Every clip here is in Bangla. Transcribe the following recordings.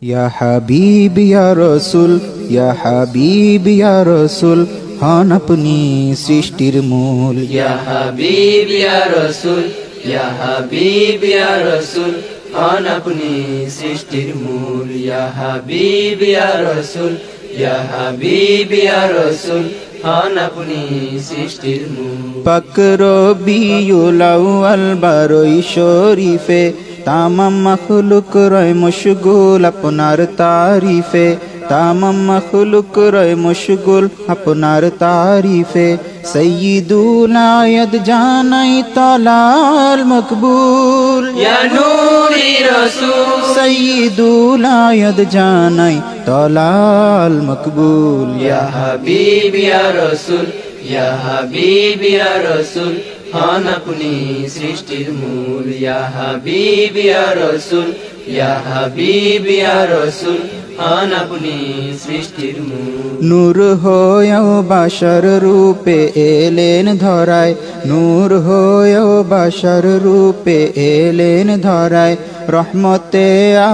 ইয়া হাবিব ইয়া রাসূল, ইয়া হাবিব ইয়া রাসূল, হন আপনি সৃষ্টির মূল। ইয়া হাবিব ইয়া রাসূল, ইয়া হাবিব ইয়া রাসূল, হন আপনি সৃষ্টির মূল। ইয়া হাবিব ইয়া রাসূল, ইয়া হাবিব ইয়া রাসূল, হন আপনি সৃষ্টির মূল। পাক রবিউল আউয়াল 12 শরীফে তামাম মখলুক রয় মশগুল আপনার তারিফে, তামাম মখলুক রয় মশগুল আপনার তারিফে। সৈয়দুল আয়াত জানাই তালাল মকবুল, ইয়া নূরি রাসূল, সৈয়দুল আয়াত জানাই তালাল মকবুল। ইয়া হাবিব ইয়া রাসূল, ইয়া হাবিব ইয়া রাসূল, হন আপনি সৃষ্টির মূল। ইয়া হাবিব ইয়া রাসূল, ইয়া হাবিব ইয়া রাসূল, হন আপনি সৃষ্টির মূল। নূর হয়েও বাশার রূপে এলেন ধরায়, নূর হয়েও বাশার রূপে এলেন ধরায়। রহমতে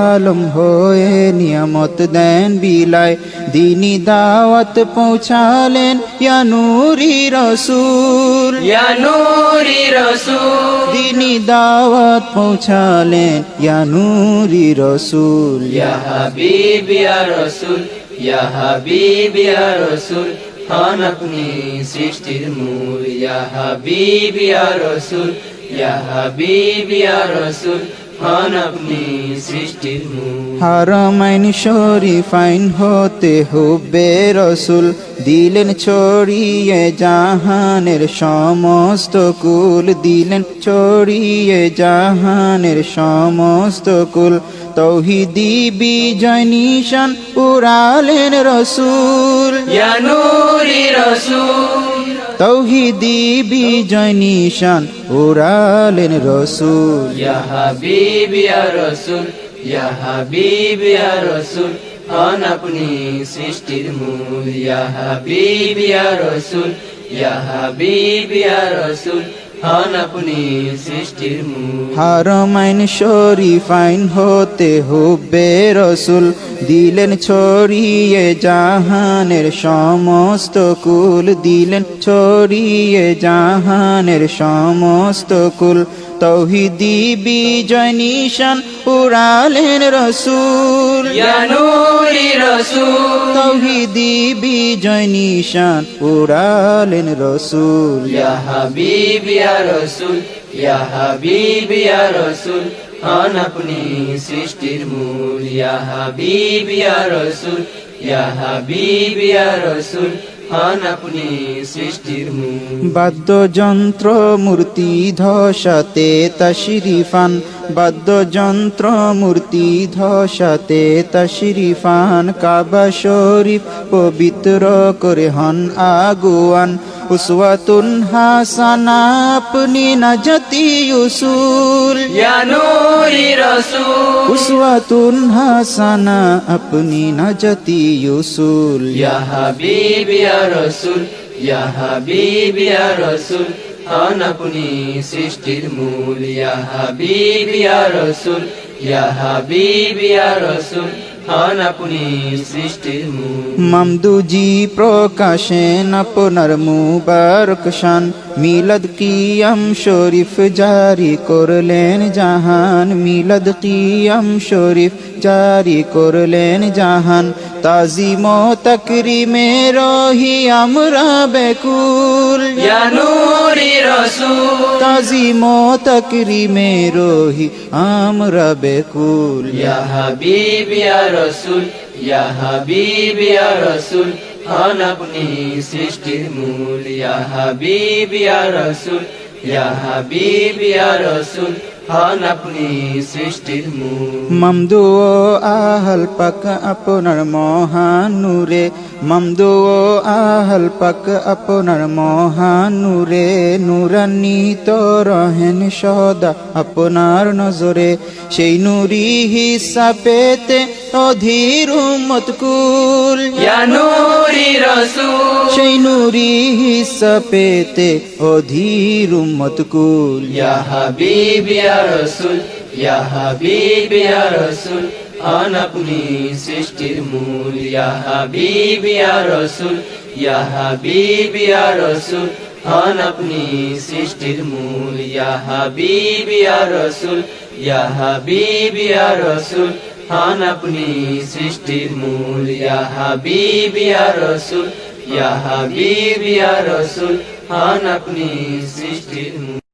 আলম হয়ে নিয়ামত দেন বিলায়, দিনী দাওয়াত পৌঁছালেন ইয়া নূরি রাসূল, ইয়া নূরি রাসূল, দিনী দাওয়াত পৌঁছালেন ইয়া নূরি রাসূল। ইয়া হাবিব ইয়া রাসূল, ইয়া হাবিব ইয়া রাসূল, হন আপনি সৃষ্টির মূল। ইয়া হাবিব ইয়া রাসূল, ইয়া হাবিব ইয়া রাসূল, হন আপনি সৃষ্টির মূল। হারামাইন শরীফাইন হতে হুব্বে রসুল দিলেন ছড়িয়ে জাহানের সমস্ত কুল, দিলেন ছড়িয়ে জাহানের সমস্ত কুল। তৌহিদি বিজয় নিশান উড়ালেন রসুল, ইয়া নূরি রাসূল, তৌহিদি বিজয় নিশান উড়ালেন রসুল। ইয়া হাবিব ইয়া রাসূল, ইয়া হাবিব ইয়া রাসূল, হন আপনি সৃষ্টির মূল। ইয়া হাবিব ইয়া রাসূল, ইয়া হাবিব ইয়া রাসূল, হন আপনি সৃষ্টির মূল। হারমাইন শরীফাইন হতে হুব্বে রসুল দিলেন ছড়িয়ে জাহানের সমস্ত কুল, দিলেন ছড়িয়ে জাহানের সমস্ত কুল। তৌহিদি বিজয় নিশান উড়ালেন রসুল, ইয়া নূরি রাসূল, তৌহিদি বিজয় নিশান উড়ালেন রসুল। ইয়া হাবিব ইয়া রাসূল, ইয়া হাবিব ইয়া রাসূল, হন আপনি সৃষ্টির মূল। ইয়া হাবিব ইয়া রাসূল, ইয়া হাবিব ইয়া রাসূল, হন আপনি সৃষ্টির মূল। বাদ্যযন্ত্র মূর্তি ধসাতে তশরিফান, বাদ্যযন্ত্র মূর্তি ধসাতে তশরিফান। কাবা শরীফ পবিত্র করে হন আগুয়ান, উসওয়াতুন হাসানা আপনি নাজতি উসুল, ইয়া নূরি রাসূল, উসওয়াতুন হাসানা আপনি নাজতি উসুল। ইয়া হাবিব ইয়া রাসূল, ইয়া হাবিব ইয়া রাসূল, হন আপনি সৃষ্টির মূল। ইয়া হাবিব ইয়া রাসূল, ইয়া হাবিব ইয়া রাসূল, হন আপনি সৃষ্টির মূল। মামদুজি প্রকাশেন আপনার মুবারক শান, মিলাদ কিয়াম শরীফ জারি করলেন জাহান, মিলাদ কিয়াম শরীফ জারি করলেন জাহান। তাজিম ও তাকরিমে রহি আমরা বেকুল, ইয়া নূরি রাসূল, তাজিম ও তাকরিমে রহি আমরা বেকুল। ইয়া হাবিব ইয়া রাসূল, ইয়া হাবিব ইয়া রাসূল, হন আপনি সৃষ্টির মূল। ইয়া হাবিব ইয়া রাসূল, ইয়া হাবিব ইয়া রাসূল, হন আপনি সৃষ্টির মূল। মামদু ও আহল পাক আপনার মহান নূরে, মামদু ও আহল পাক আপনার মহান নূরে। নূরান্বিত রহেন সদা আপনার নজরে, সেই নূরি হিসা পেতে অধীর উম্মত কুল। ইয়া নূরি রাসূল, সেই নূরি হিসা পেতে অধীর উম্মত কুল। ইয়া হাবিব ইয়া রাসূল, ইয়া হাবিব ইয়া রাসূল, হন আপনি সৃষ্টির মূল ইয়া হাবিব ইয়া রাসূল ইয়া হাবিব ইয়া রাসূল হন আপনি সৃষ্টির মূল ইয়া হাবিব ইয়া রাসূল ইয়া হাবিব ইয়া রাসূল হন আপনি সৃষ্টির মূল ইয়া হাবিব ইয়া রাসূল ইয়া হাবিব ইয়া রাসূল হন আপনি সৃষ্টির মূল